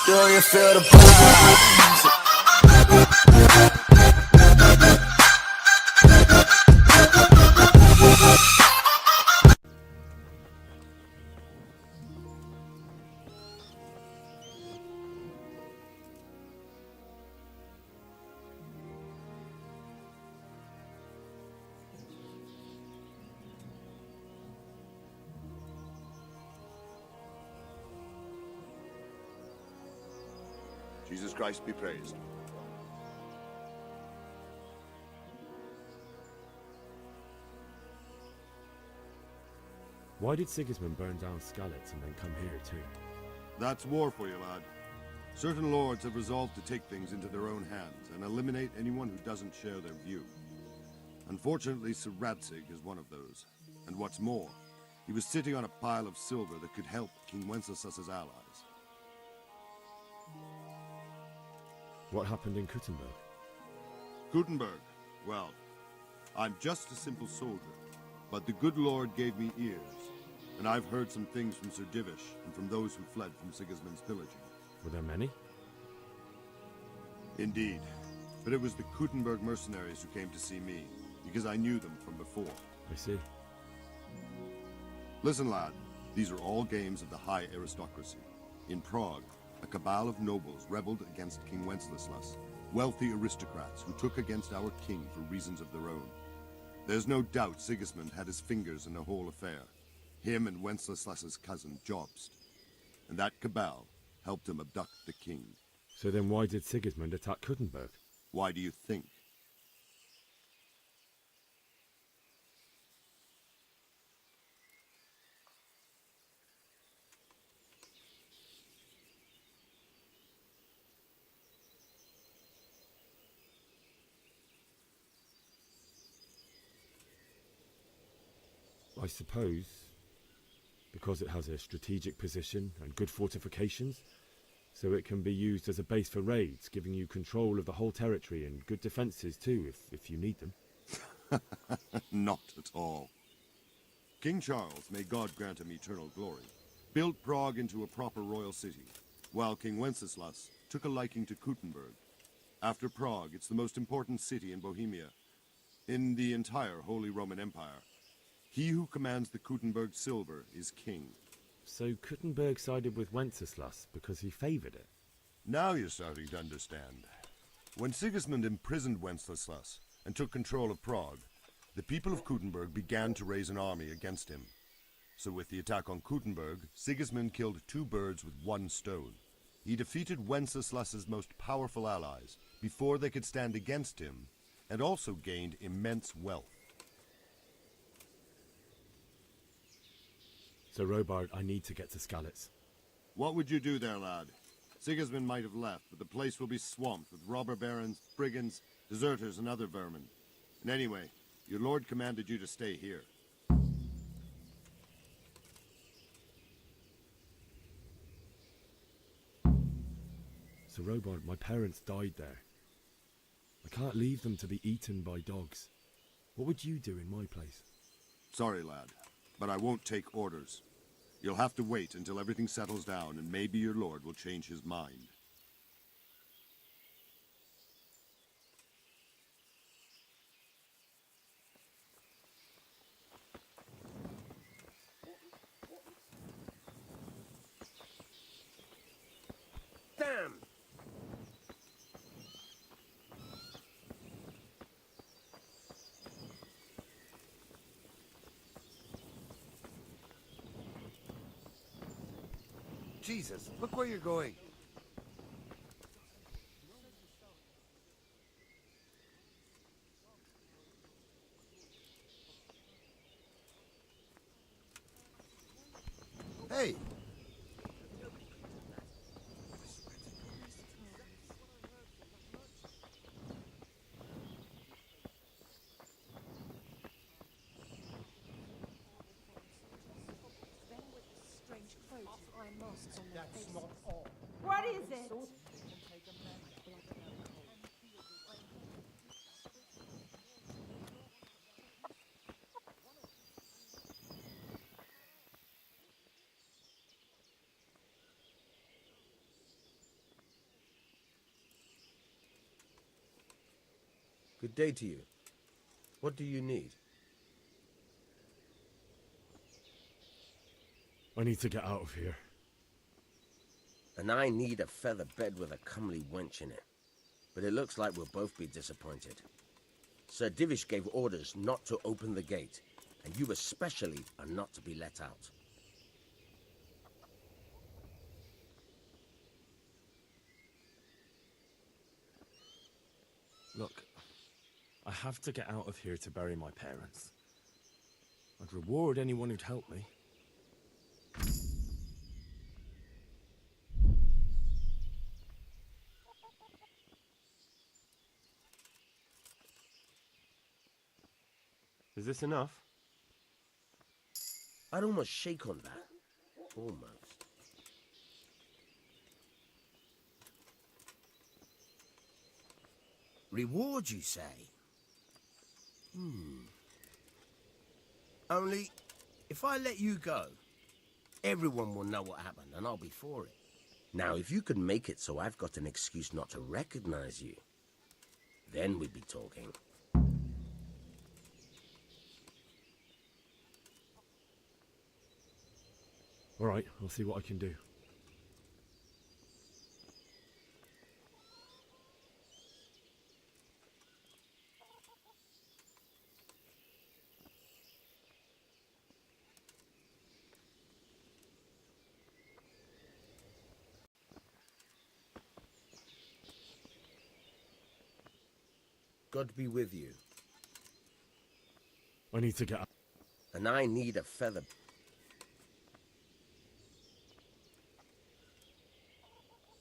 Do you feel the pulse? Jesus Christ be praised. Why did Sigismund burn down Skalitz and then come here too? That's war for you, lad. Certain lords have resolved to take things into their own hands and eliminate anyone who doesn't share their view. Unfortunately, Sir Radzig is one of those. And what's more, he was sitting on a pile of silver that could help King Wenceslas's allies. What happened in Kuttenberg? Kuttenberg? Well, I'm just a simple soldier, but the good Lord gave me ears, and I've heard some things from Sir Divish and from those who fled from Sigismund's pillaging. Were there many? Indeed, but it was the Kuttenberg mercenaries who came to see me, because I knew them from before. I see. Listen, lad, these are all games of the high aristocracy. In Prague, a cabal of nobles rebelled against King Wenceslas, wealthy aristocrats who took against our king for reasons of their own. There's no doubt Sigismund had his fingers in the whole affair, him and Wenceslas's cousin Jobst. And that cabal helped him abduct the king. So then why did Sigismund attack Kuttenberg? Why do you think? I suppose because it has a strategic position and good fortifications, so it can be used as a base for raids, giving you control of the whole territory and good defences too, if you need them. Not at all. King Charles, may God grant him eternal glory, built Prague into a proper royal city, while King Wenceslas took a liking to Kuttenberg. After Prague, it's the most important city in Bohemia, in the entire Holy Roman Empire. He who commands the Kuttenberg silver is king. So Kuttenberg sided with Wenceslas because he favoured it? Now you're starting to understand. When Sigismund imprisoned Wenceslas and took control of Prague, the people of Kuttenberg began to raise an army against him. So with the attack on Kuttenberg, Sigismund killed two birds with one stone. He defeated Wenceslas's most powerful allies before they could stand against him, and also gained immense wealth. So Robard, I need to get to Skalitz. What would you do there, lad? Sigismund might have left, but the place will be swamped with robber barons, brigands, deserters, and other vermin. And anyway, your lord commanded you to stay here. So Robard, my parents died there. I can't leave them to be eaten by dogs. What would you do in my place? Sorry, lad, but I won't take orders. You'll have to wait until everything settles down, and maybe your lord will change his mind. Damn! Jesus, look where you're going. Hey! That's not all. What is it? Good day to you. What do you need? I need to get out of here. And I need a feather bed with a comely wench in it. But it looks like we'll both be disappointed. Sir Divish gave orders not to open the gate, and you especially are not to be let out. Look, I have to get out of here to bury my parents. I'd reward anyone who'd help me. Is this enough? I'd almost shake on that. Almost. Reward, you say? Only, if I let you go, everyone will know what happened, and I'll be for it. Now, if you could make it so I've got an excuse not to recognize you, then we'd be talking. All right, I'll see what I can do. God be with you. I need to get out. And I need a feather.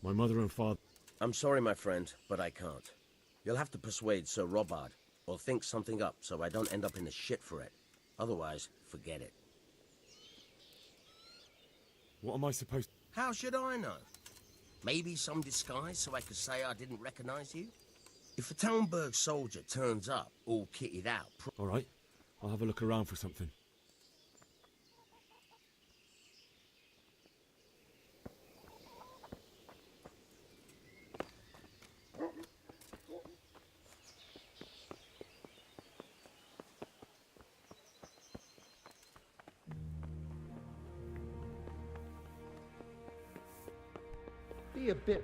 My mother and father... I'm sorry, my friend, but I can't. You'll have to persuade Sir Robard, or think something up so I don't end up in the shit for it. Otherwise, forget it. What am I supposed... How should I know? Maybe some disguise so I could say I didn't recognize you? If a Talmberg soldier turns up, all kitted out... All right, I'll have a look around for something. Be a bit...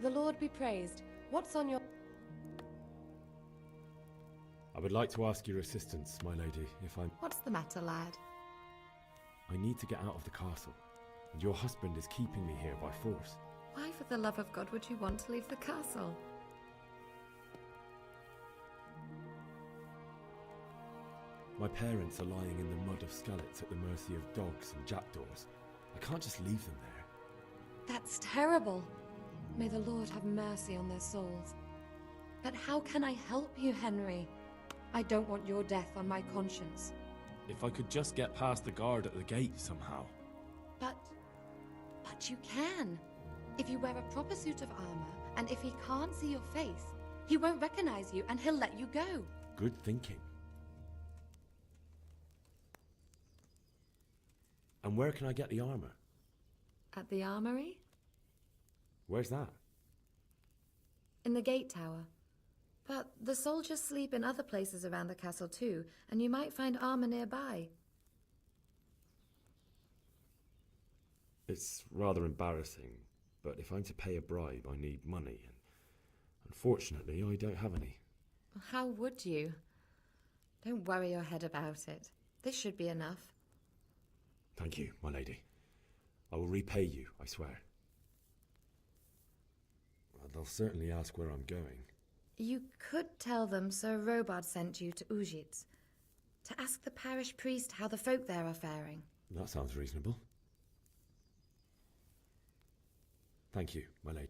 The Lord be praised. What's on your... I would like to ask your assistance, my lady, if I'm... What's the matter, lad? I need to get out of the castle, and your husband is keeping me here by force. Why, for the love of God, would you want to leave the castle? My parents are lying in the mud of Skellets at the mercy of dogs and jackdaws. I can't just leave them there. That's terrible. May the Lord have mercy on their souls. But how can I help you, Henry? I don't want your death on my conscience. If I could just get past the guard at the gate somehow. But you can. If you wear a proper suit of armor, and if he can't see your face, he won't recognize you and he'll let you go. Good thinking. And where can I get the armor? At the armory? Where's that? In the gate tower. But the soldiers sleep in other places around the castle too, and you might find armor nearby. It's rather embarrassing, but if I'm to pay a bribe, I need money, and unfortunately, I don't have any. How would you? Don't worry your head about it. This should be enough. Thank you, my lady. I will repay you, I swear. Well, they'll certainly ask where I'm going. You could tell them Sir Robard sent you to Ujits, to ask the parish priest how the folk there are faring. That sounds reasonable. Thank you, my lady.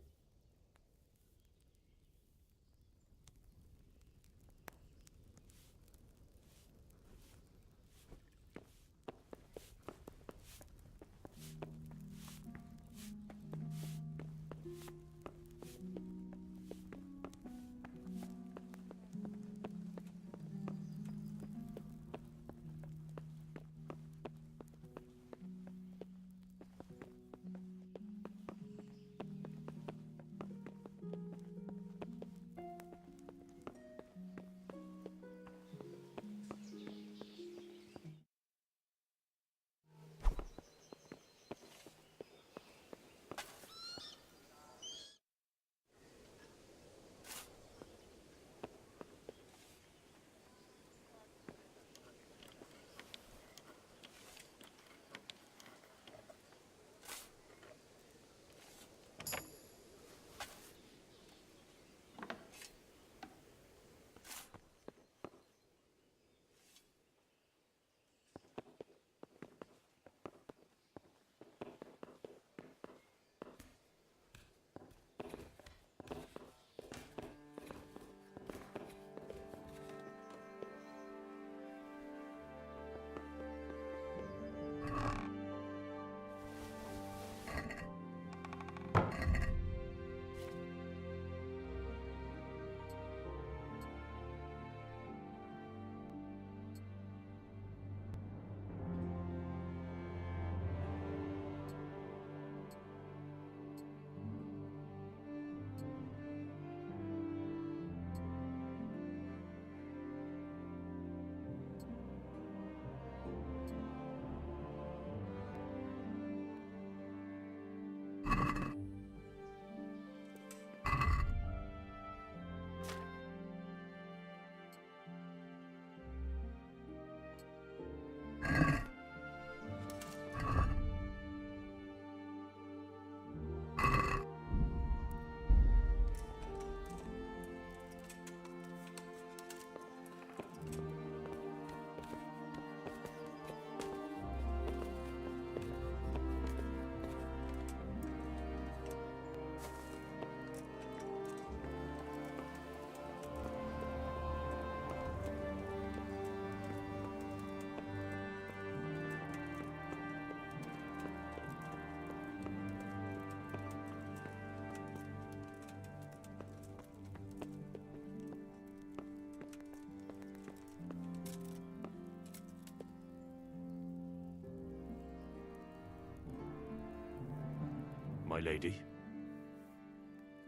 My lady.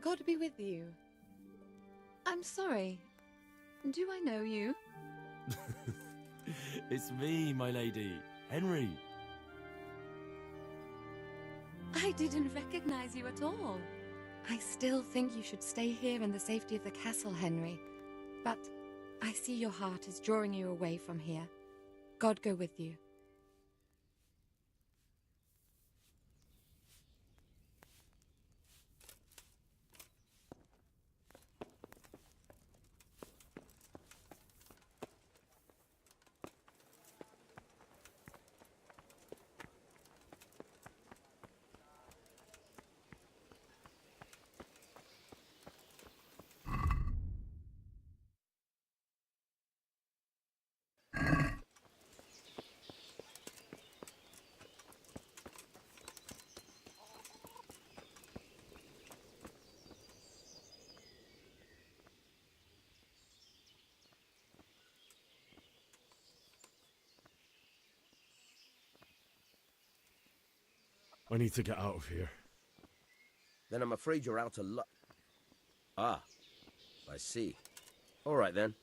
God be with you. I'm sorry. Do I know you? It's me, my lady. Henry. I didn't recognize you at all. I still think you should stay here in the safety of the castle, Henry. But I see your heart is drawing you away from here. God go with you. I need to get out of here. Then I'm afraid you're out of luck. Ah, I see. All right then.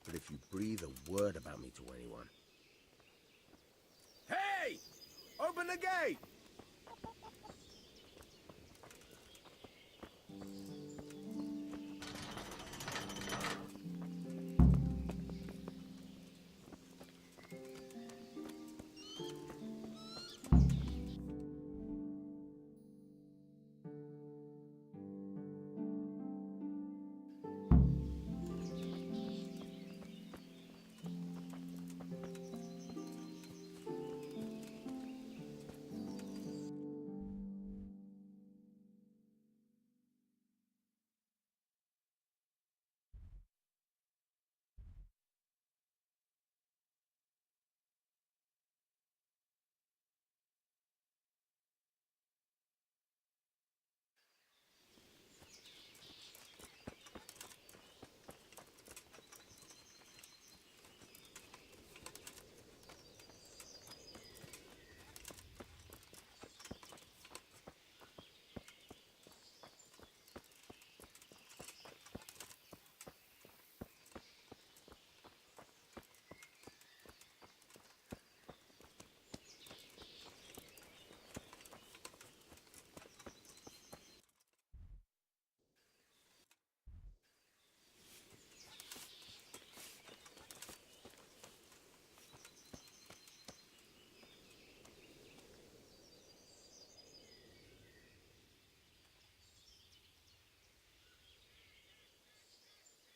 But if you breathe a word about me to anyone... Hey! Open the gate!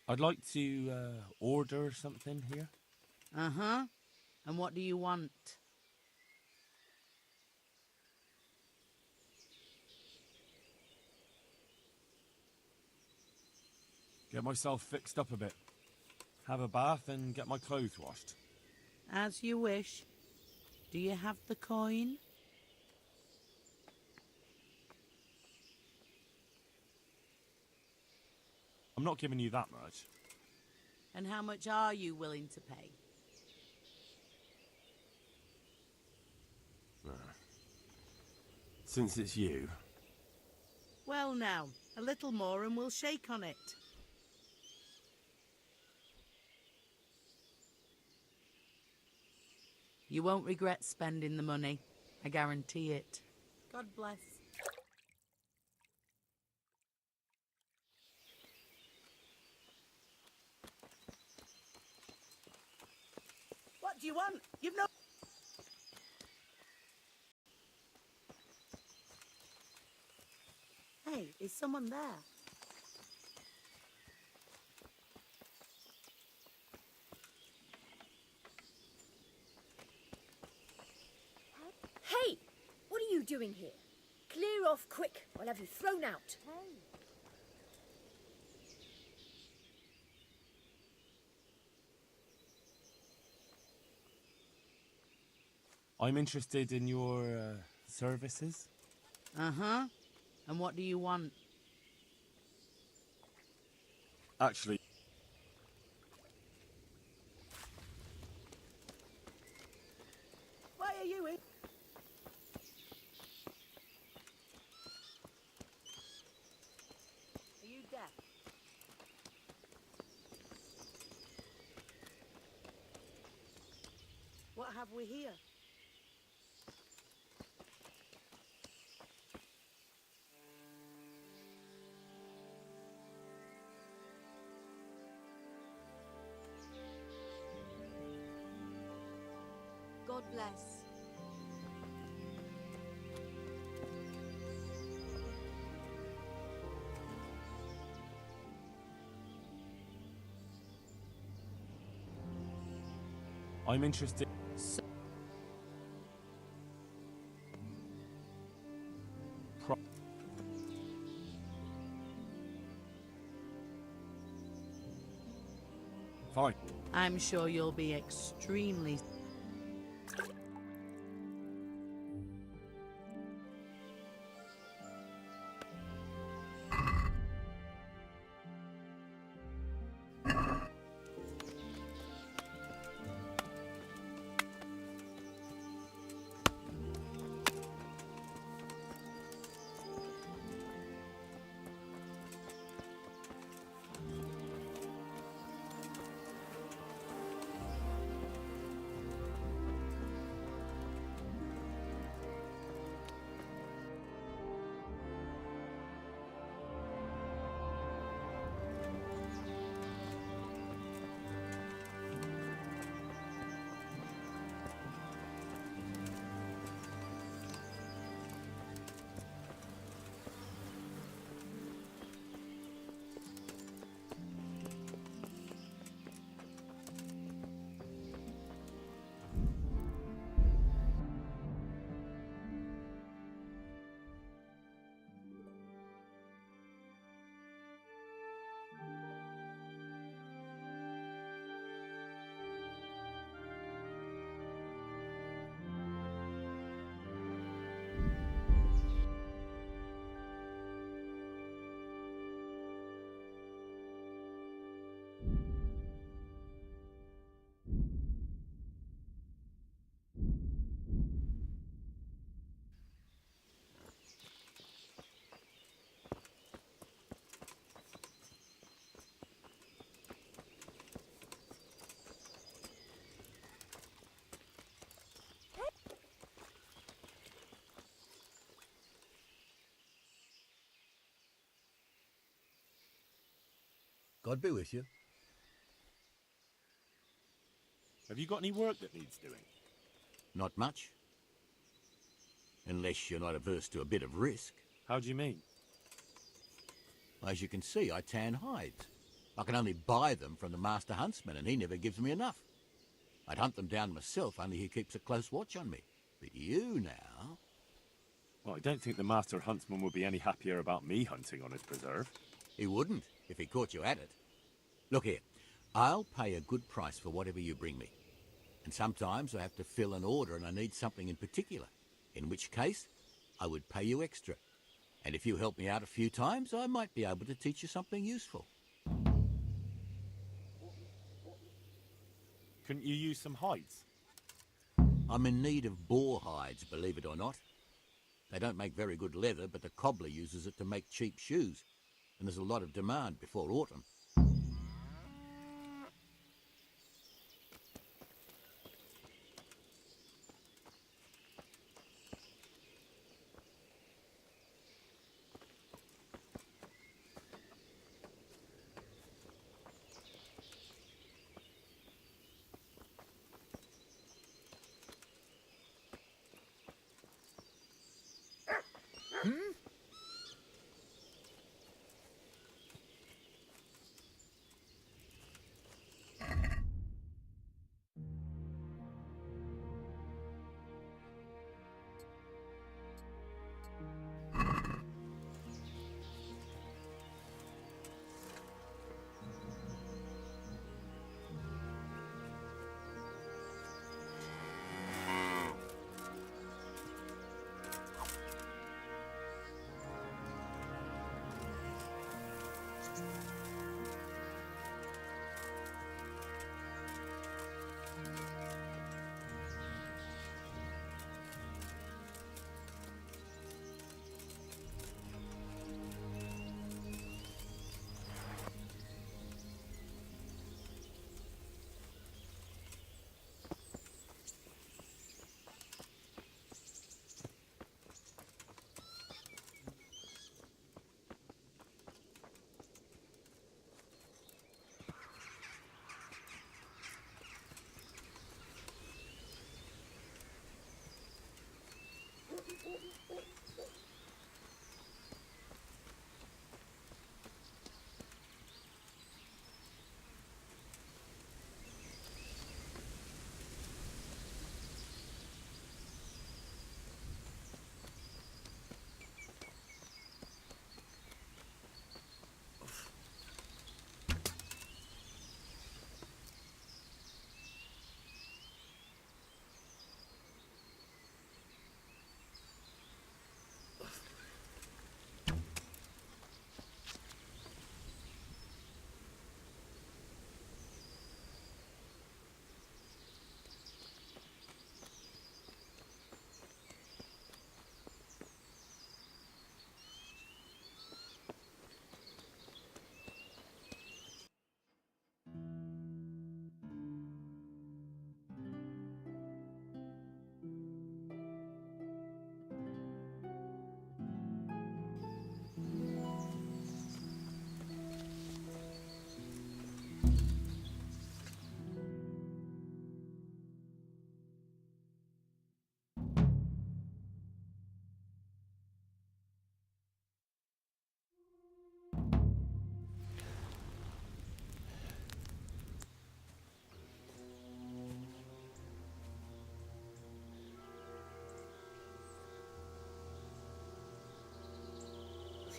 I'd like to order something here. Uh-huh. And what do you want? Get myself fixed up a bit. Have a bath and get my clothes washed. As you wish. Do you have the coin? I'm not giving you that much. And how much are you willing to pay? Since it's you. Well now, a little more and we'll shake on it. You won't regret spending the money. I guarantee it. God bless. What do you want? You've no... Hey, is someone there? Hey! What are you doing here? Clear off quick, or I'll have you thrown out. I'm interested in your services. Uh-huh. And what do you want? Actually, Why are you in? Are you deaf? What have we here? God bless. I'm interested. Fine. I'm sure you'll be extremely... God be with you. Have you got any work that needs doing? Not much. Unless you're not averse to a bit of risk. How do you mean? As you can see, I tan hides. I can only buy them from the master huntsman, and he never gives me enough. I'd hunt them down myself, only he keeps a close watch on me. But you now... Well, I don't think the master huntsman would be any happier about me hunting on his preserve. He wouldn't, if he caught you at it. Look here, I'll pay a good price for whatever you bring me. And sometimes I have to fill an order and I need something in particular, in which case I would pay you extra. And if you help me out a few times, I might be able to teach you something useful. Couldn't you use some hides? I'm in need of boar hides, believe it or not. They don't make very good leather, but the cobbler uses it to make cheap shoes. And there's a lot of demand before autumn.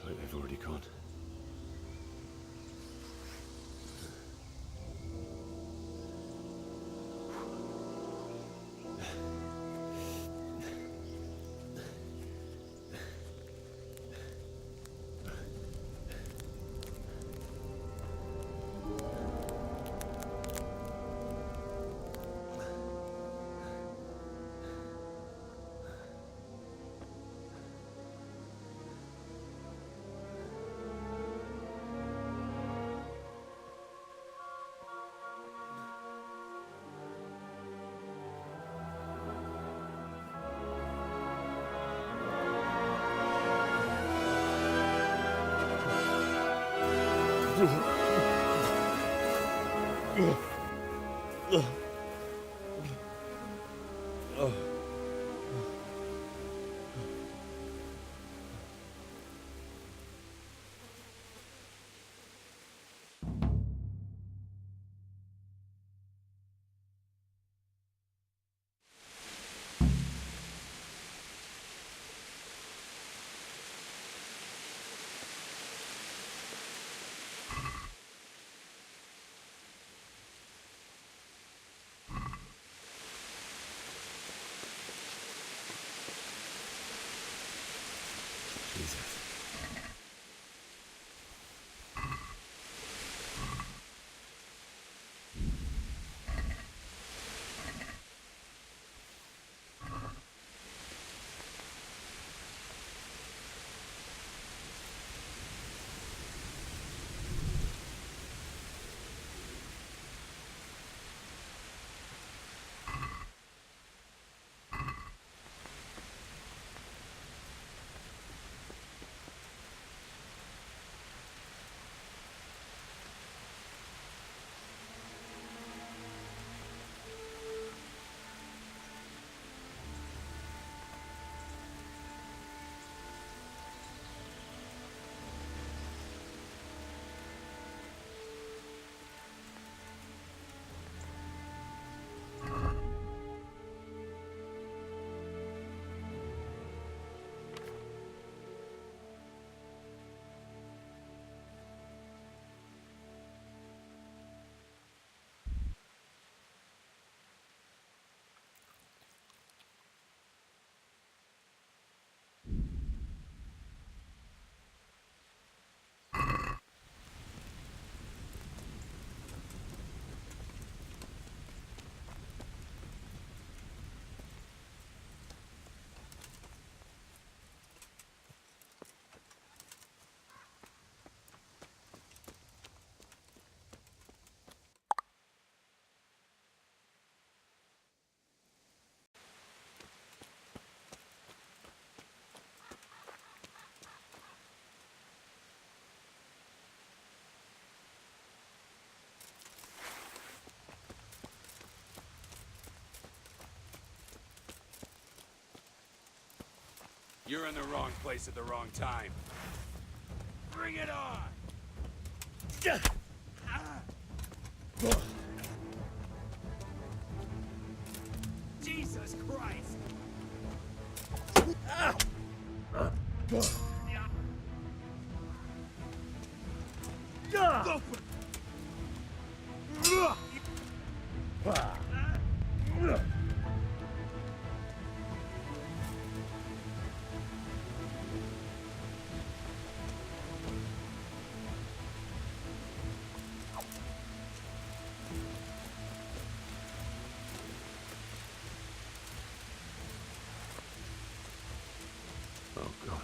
Like they've already gone. Jesus. You're in the wrong place at the wrong time. Bring it on! Jesus Christ! Go for Oh, God.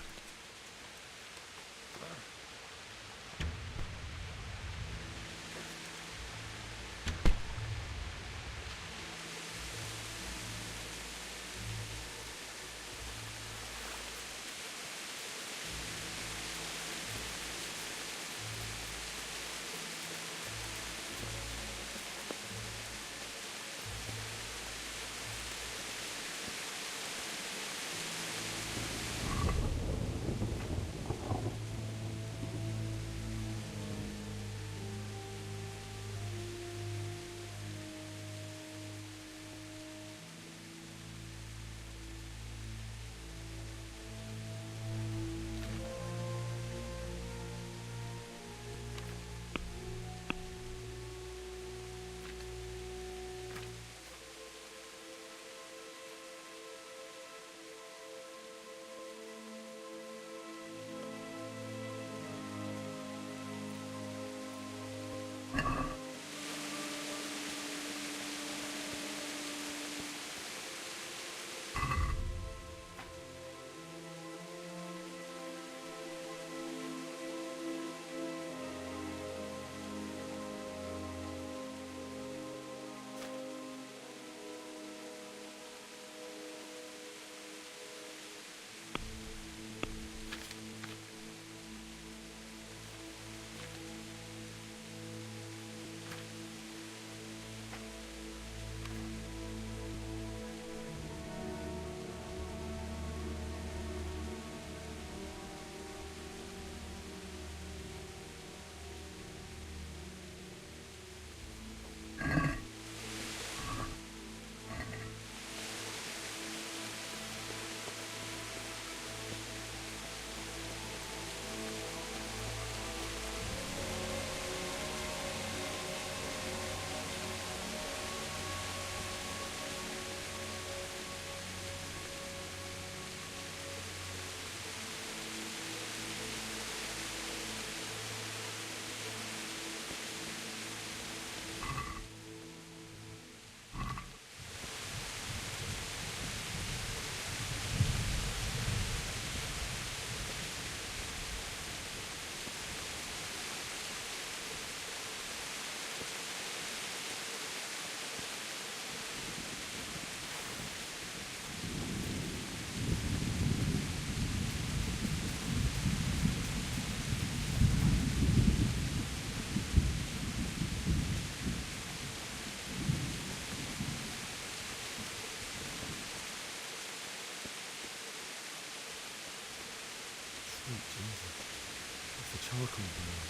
the charcoal burn?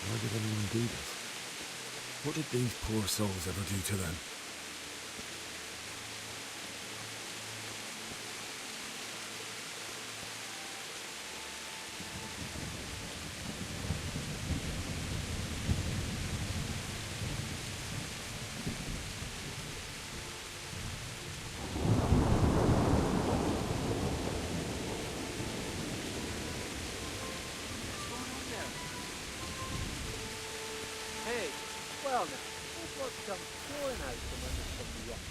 Why did anyone do this? What did these poor souls ever do to them? Hey, well now, this must come pouring out from under some rock.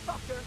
Fucker!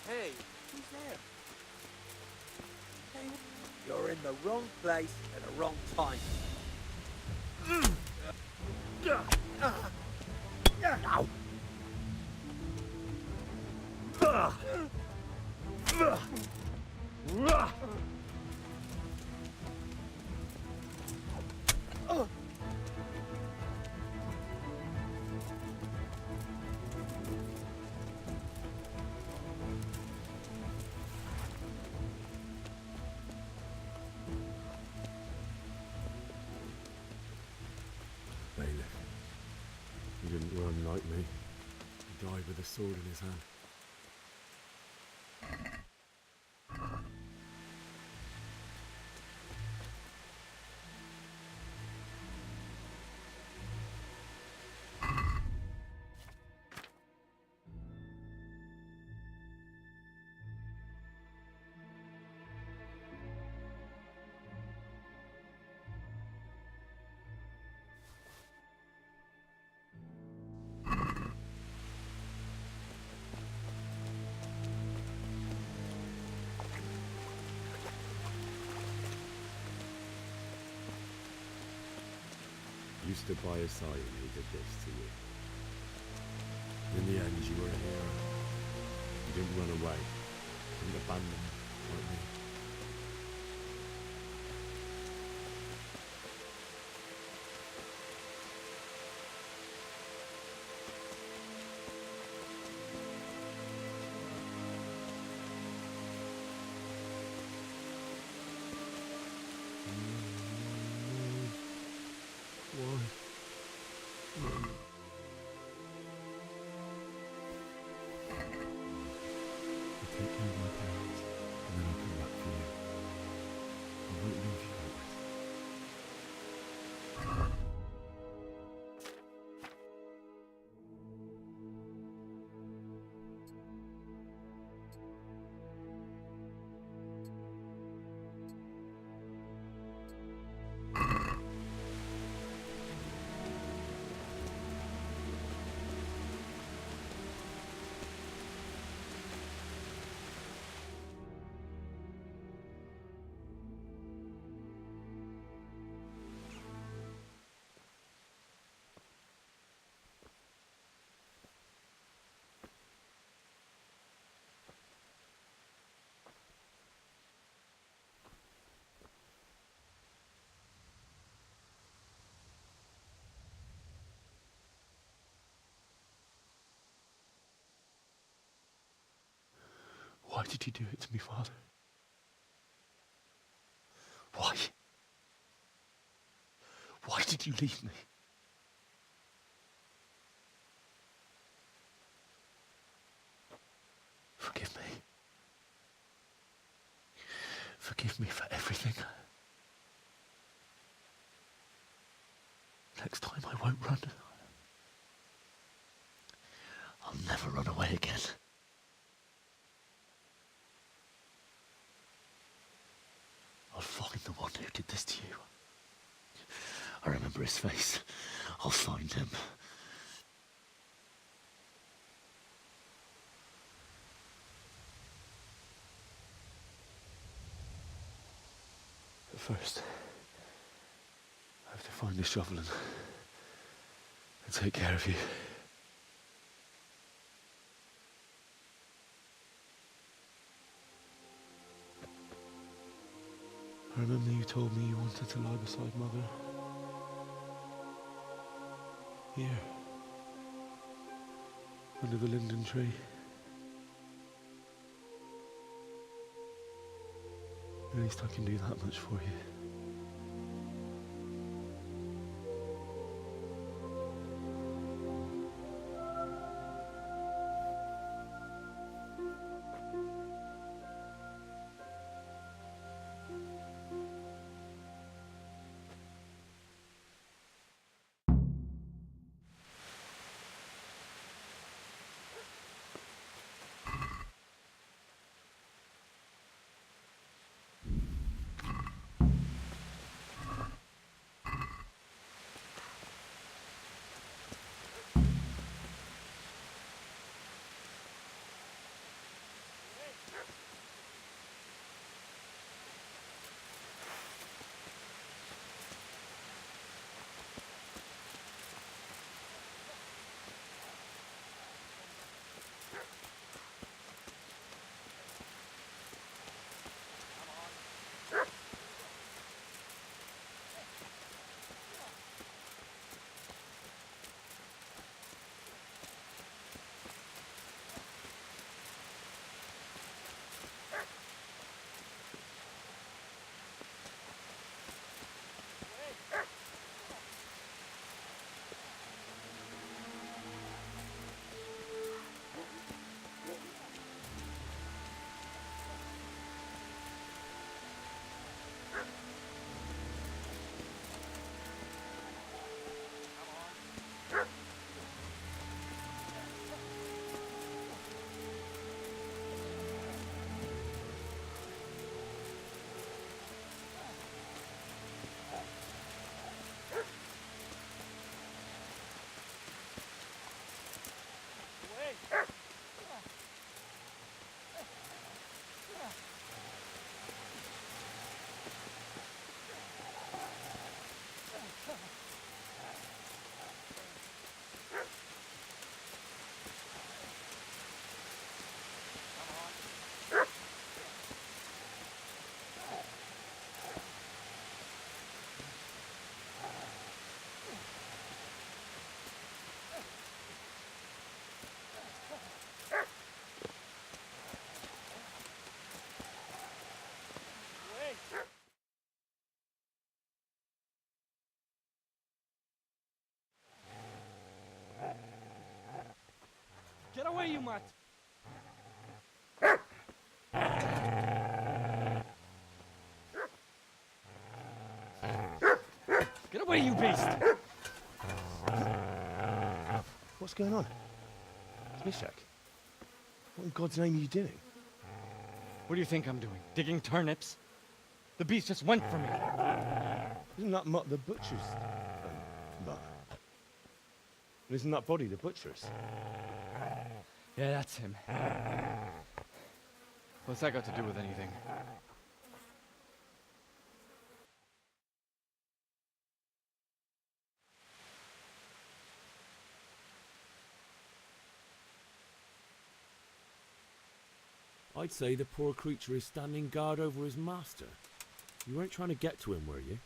Hey, who's there? Hey, you're in the wrong place at the wrong time. He didn't run like me. He died with a sword in his hand. You stood by his side and he did this to you. In the end, you were a hero. You didn't run away. You didn't abandon him like me. Take care of my parents, and then I'll come back for you. I won't leave you like this. Why did you do it to me, Father? Why? Why did you leave me? Forgive me. Forgive me for everything. Next time I won't run. I'll never run away again. I'll find the one who did this to you. I remember his face. I'll find him. But first, I have to find the shovel and take care of you. I remember you told me you wanted to lie beside Mother. Here. Under the linden tree. At least I can do that much for you. твою мать! Get away, you beast! What's going on? It's Mishak. What in God's name are you doing? What do you think I'm doing? Digging turnips? The beast just went for me. Isn't that Mutt the butcher's? Mutt. And isn't that body the butcher's? Yeah, that's him. What's that got to do with anything? I'd say the poor creature is standing guard over his master. You weren't trying to get to him, were you?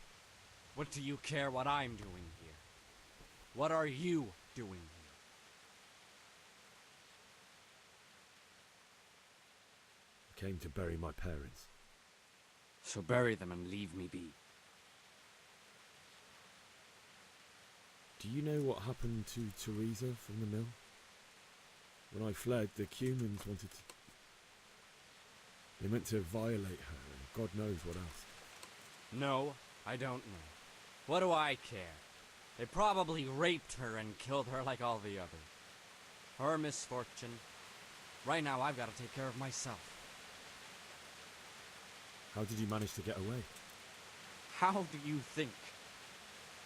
What do you care what I'm doing here? What are you doing here? I came to bury my parents. So bury them and leave me be. Do you know what happened to Teresa from the mill? When I fled, the Cumans wanted to... They meant to violate her, and God knows what else. No, I don't know. What do I care? They probably raped her and killed her like all the others. Her misfortune. Right now, I've got to take care of myself. How did you manage to get away? How do you think?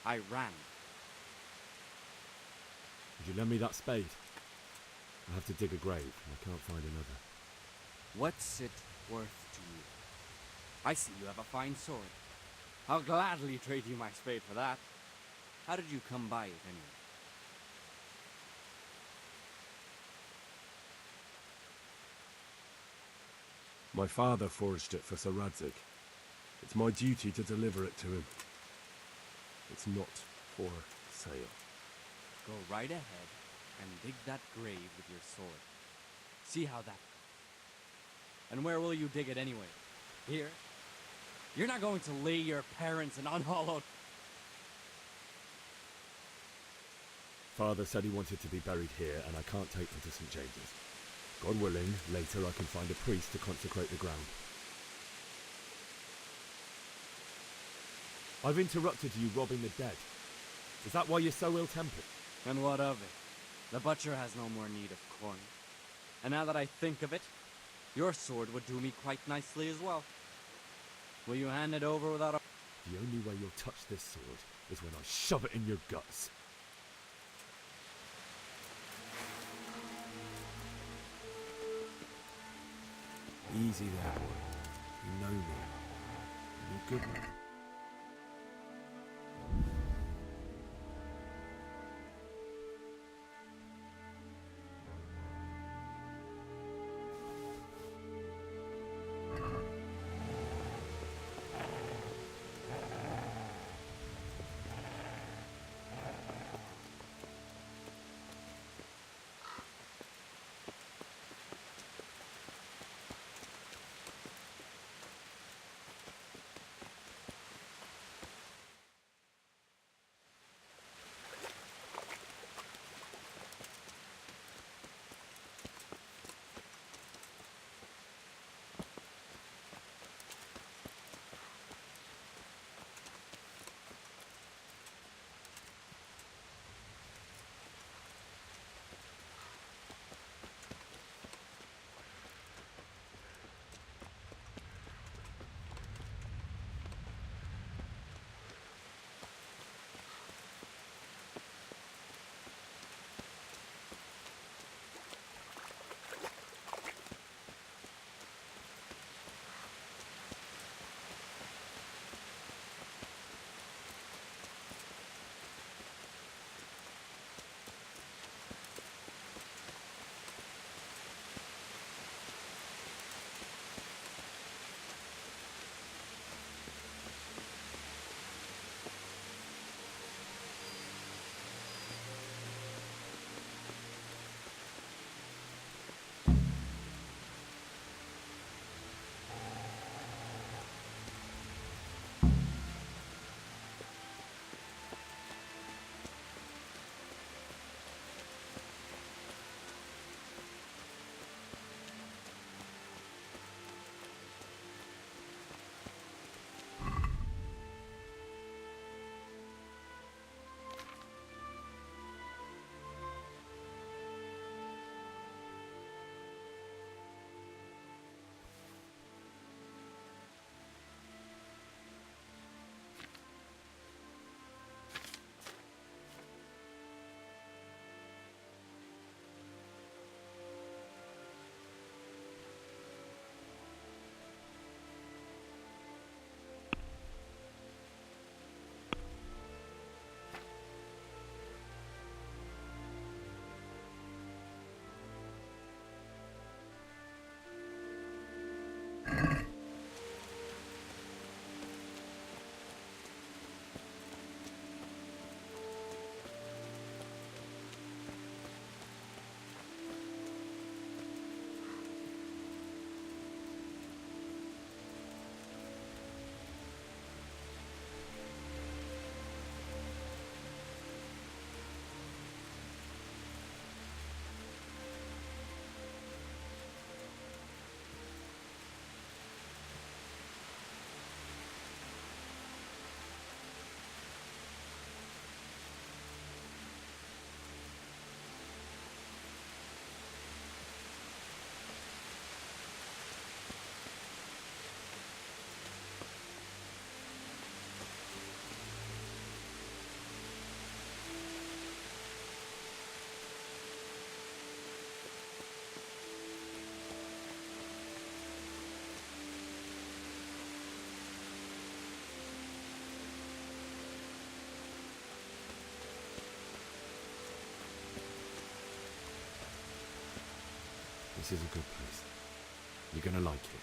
I ran. Would you lend me that spade? I have to dig a grave, and I can't find another. What's it worth to you? I see you have a fine sword. I'll gladly trade you my spade for that. How did you come by it anyway? My father forged it for Sir Radzig. It's my duty to deliver it to him. It's not for sale. Go right ahead and dig that grave with your sword. See how that goes. And where will you dig it anyway? Here? You're not going to lay your parents in unhallowed... Father said he wanted to be buried here, and I can't take them to St. James's. God willing, later I can find a priest to consecrate the ground. I've interrupted you robbing the dead. Is that why you're so ill-tempered? And what of it? The butcher has no more need of corn. And now that I think of it, your sword would do me quite nicely as well. Will you hand it over without a... The only way you'll touch this sword is when I shove it in your guts. Easy there, boy. You know me. You good man. This is a good place. You're gonna like it here.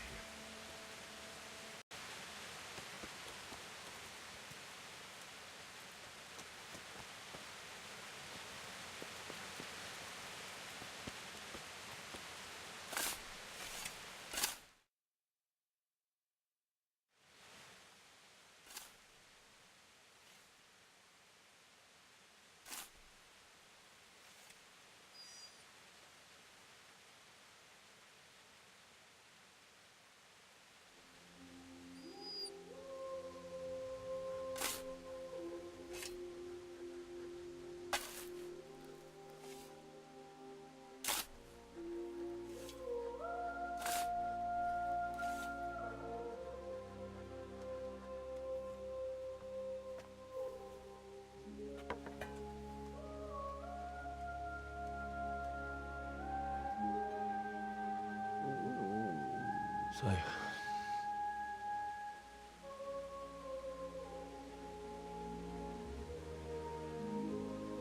So,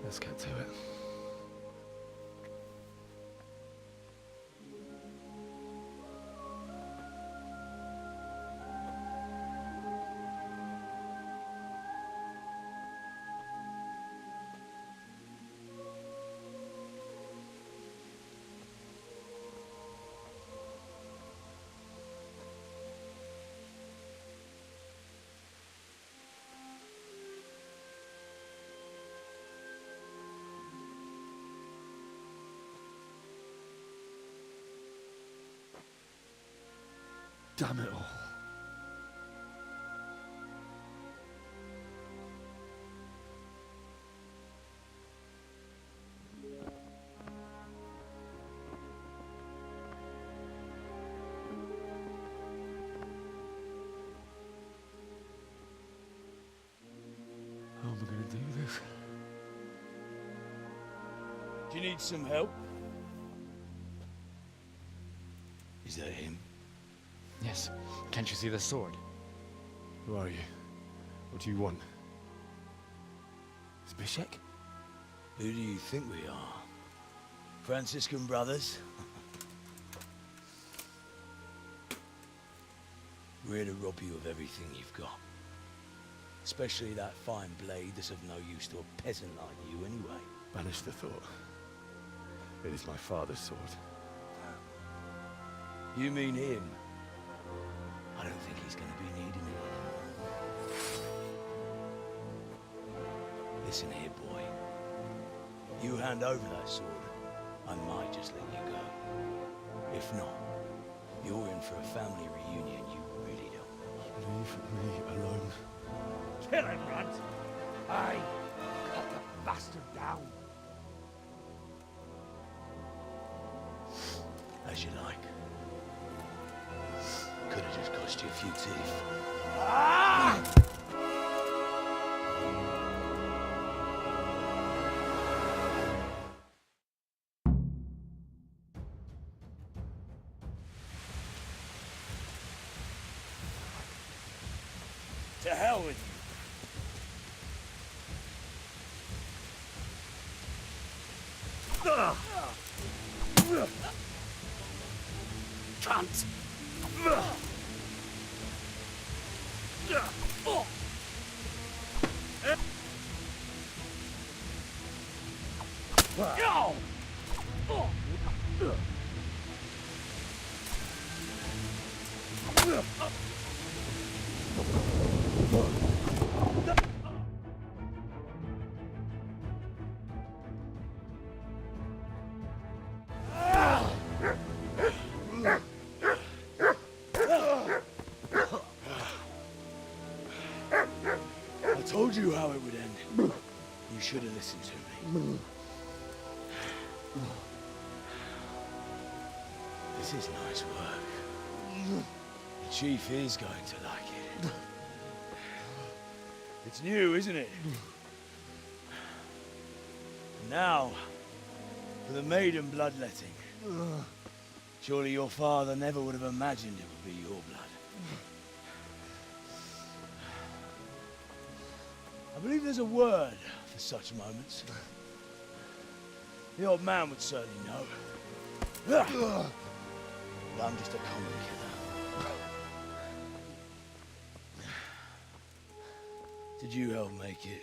let's get to it. Damn it all. How am I going to do this? Do you need some help? Is that him? Yes. Can't you see the sword? Who are you? What do you want? Zbyszek? Who do you think we are? Franciscan brothers? We're here to rob you of everything you've got. Especially that fine blade that's of no use to a peasant like you anyway. Banish the thought. It is my father's sword. You mean him? I don't think he's going to be needing it. Listen here, boy. You hand over that sword, I might just let you go. If not, you're in for a family reunion you really don't want. Leave me alone. Kill him, Runt! Aye, cut the bastard down. As you like. Could have just cost you a few teeth. Ah! To hell with you. Cunt! I told you how it would end. You should have listened to me. This is nice work. The chief is going to like it. It's new, isn't it? Now, for the maiden bloodletting. Surely your father never would have imagined it would be your blood. I believe there's a word for such moments. The old man would certainly know. But I'm just a common killer. Did you help make it?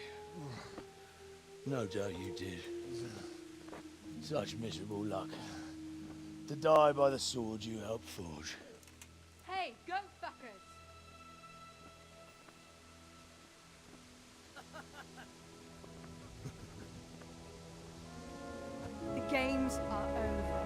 No doubt you did. Such miserable luck. To die by the sword you helped forge. Hey, go fuckers! The games are over.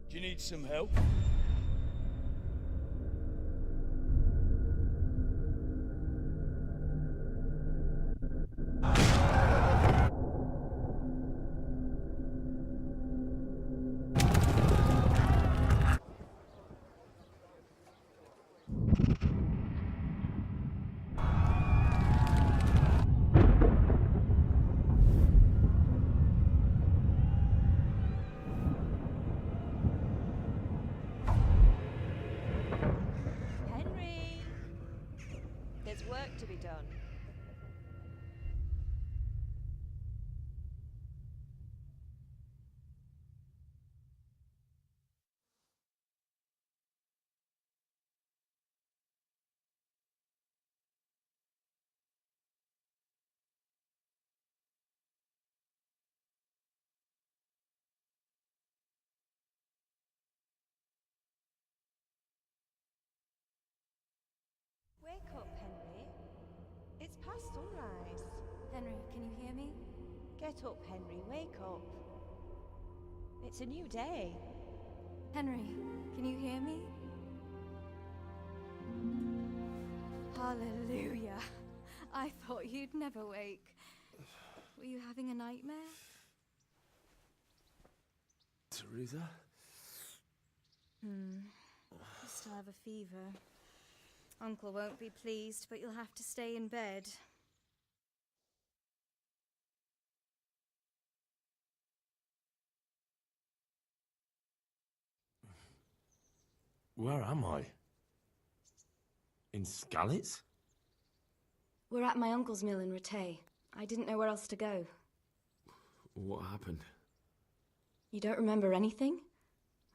Do you need some help? There's work to be done. Wake up, Henry. It's past sunrise. Henry, can you hear me? Get up, Henry. Wake up. It's a new day. Henry, can you hear me? Hallelujah. I thought you'd never wake. Were you having a nightmare? Teresa? You still have a fever. Uncle won't be pleased, but you'll have to stay in bed. Where am I? In Skalitz? We're at my uncle's mill in Rattay. I didn't know where else to go. What happened? You don't remember anything?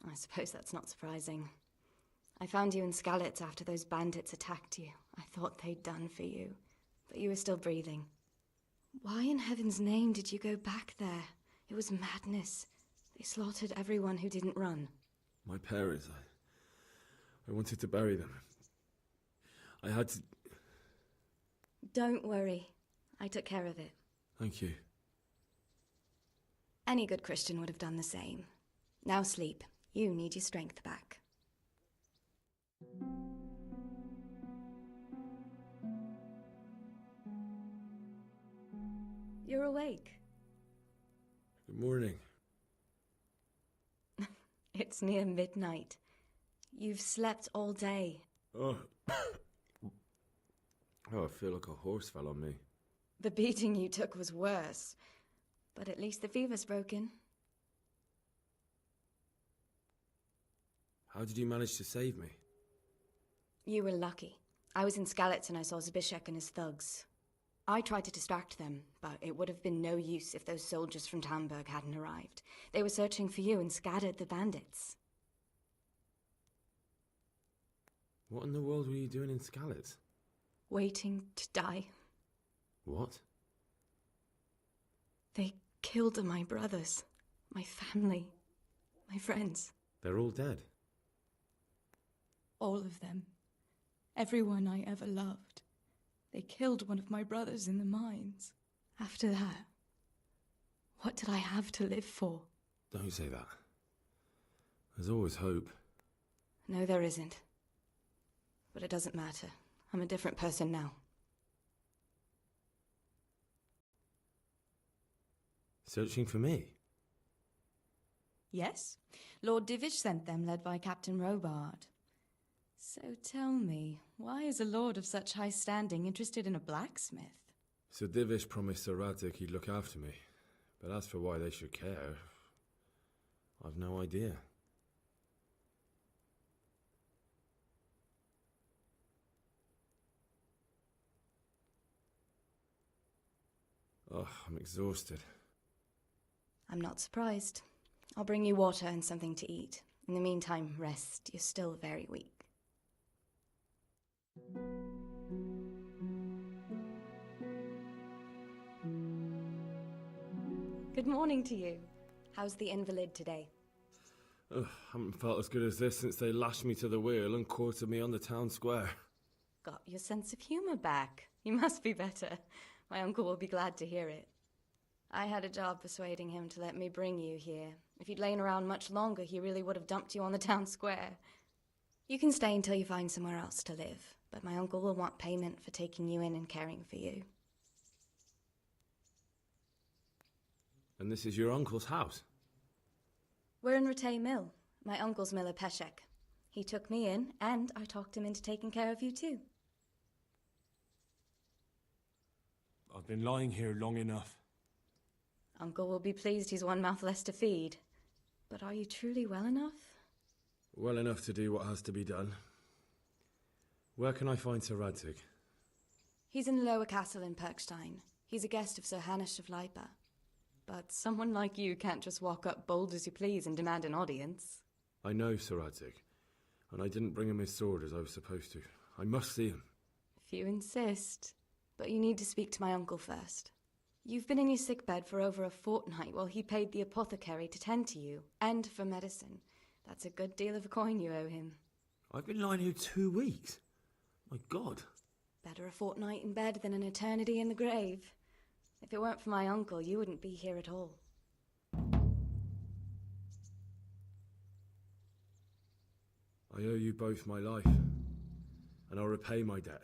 I suppose that's not surprising. I found you in Skalitz after those bandits attacked you. I thought they'd done for you, but you were still breathing. Why in heaven's name did you go back there? It was madness. They slaughtered everyone who didn't run. My parents, I wanted to bury them. I had to... Don't worry. I took care of it. Thank you. Any good Christian would have done the same. Now sleep. You need your strength back. You're awake. Good morning. It's near midnight. You've slept all day. Oh. Oh, I feel like a horse fell on me. The beating you took was worse. But at least the fever's broken. How did you manage to save me? You were lucky. I was in Skalitz and I saw Zbyszek and his thugs. I tried to distract them, but it would have been no use if those soldiers from Tamburg hadn't arrived. They were searching for you and scattered the bandits. What in the world were you doing in Skalitz? Waiting to die. What? They killed my brothers, my family, my friends. They're all dead. All of them. Everyone I ever loved. They killed one of my brothers in the mines. After that, what did I have to live for? Don't say that. There's always hope. No, there isn't. But it doesn't matter. I'm a different person now. Searching for me? Yes. Lord Divish sent them, led by Captain Robard. So tell me, why is a lord of such high standing interested in a blacksmith? Sir Divish promised Sir Radzik he'd look after me. But as for why they should care, I've no idea. Oh, I'm exhausted. I'm not surprised. I'll bring you water and something to eat. In the meantime, rest. You're still very weak. Good morning to you. How's the invalid today? Ugh, haven't felt as good as this since they lashed me to the wheel and quartered me on the town square. Got your sense of humor back. You must be better. My uncle will be glad to hear it. I had a job persuading him to let me bring you here. If you'd lain around much longer, he really would have dumped you on the town square. You can stay until you find somewhere else to live, but my uncle will want payment for taking you in and caring for you. And this is your uncle's house? We're in Rattay Mill, my uncle's mill at Peshek. He took me in, and I talked him into taking care of you too. I've been lying here long enough. Uncle will be pleased he's one mouth less to feed. But are you truly well enough? Well enough to do what has to be done. Where can I find Sir Radzik? He's in the lower castle in Perkstein. He's a guest of Sir Hanush of Leipa. But someone like you can't just walk up bold as you please and demand an audience. I know Sir Radzik, and I didn't bring him his sword as I was supposed to. I must see him. If you insist. But you need to speak to my uncle first. You've been in your sickbed for over a fortnight while he paid the apothecary to tend to you, and for medicine. That's a good deal of a coin you owe him. I've been lying here 2 weeks. My God. Better a fortnight in bed than an eternity in the grave. If it weren't for my uncle, you wouldn't be here at all. I owe you both my life, and I'll repay my debt.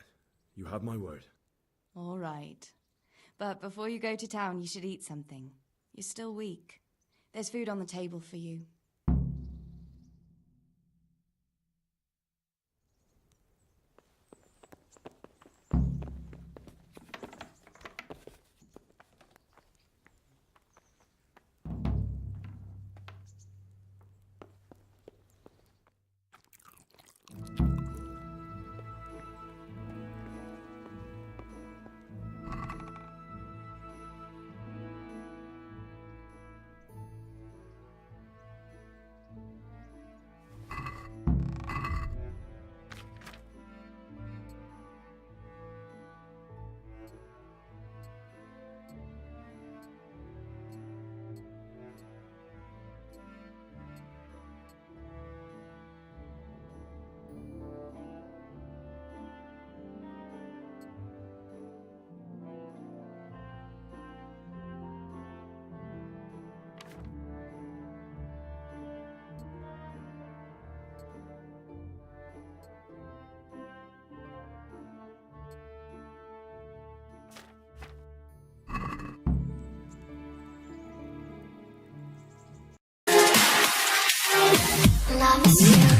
You have my word. All right. But before you go to town, you should eat something. You're still weak. There's food on the table for you. Love is you.